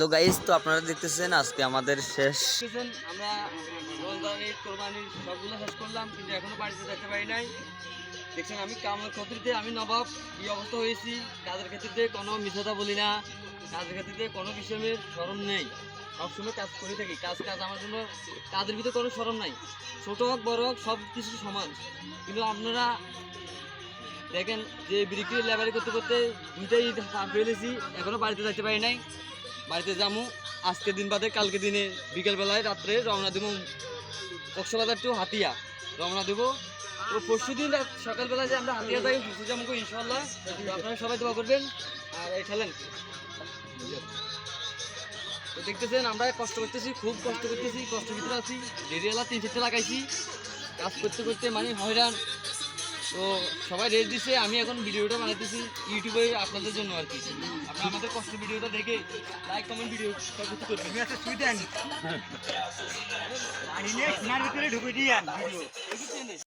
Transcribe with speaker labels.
Speaker 1: তো গাইস, তো আপনারা দেখতেছেন আজকে আমাদের শেষ
Speaker 2: আমরা রমজানের কোরবানির সবগুলো শেষ করলাম, কিন্তু এখনো বাড়িতে যেতে পারি নাই। দেখছেন আমি কামের ক্ষেত্রে আমি নবাব এই অবস্থা হয়েছি। কাজের ক্ষেত্রে কোনো মিথ্যাটা বলি না, কাজের ক্ষেত্রে কোনো বিষয়ের শরম নেই। সবসময় কাজ করে থাকি, কাজ আমার জন্য কাজের ভিতরে কোনো শরম নাই। ছোট হোক বড় হোক সব কিছু সমান। কিন্তু আপনারা দেখেন যে বিক্রি লেবারি করতে করতে দুইটাই পার ফেলেছি, এখনো বাড়িতে যেতে পারি নাই। বাড়িতে যাবো আজকে দিন বাদে, কালকে দিনে বিকেলবেলায় রাত্রে রওনা দেবো কক্সবাজার টু হাতিয়া রওনা দেবো। তো পরশু দিন সকালবেলা যে আমরা হাতিয়া যাই ঘুরতে যাবো ইনশাল্লাহ। আপনারা সবাই দোয়া করবেন। আর এই খেলেন তো দেখতেছেন আমরা কষ্ট করতেছি, খুব কষ্ট করতেছি, কষ্টের ভিতরে আছি। রেডিওলা 3-4টা লাগাইছি, কাজ করতে করতে মানে হয়রান। তো সবাই রেট দিচ্ছে, আমি এখন ভিডিওটা বানাইতেছি ইউটিউবে আপনাদের জন্য আর কি। আপনারা আমাদের কষ্ট ভিডিওটা দেখে লাইক কমেন্ট ভিডিও সব কিছু করবেন। আমি একটা সুই দেন ঢুকে দিয়ে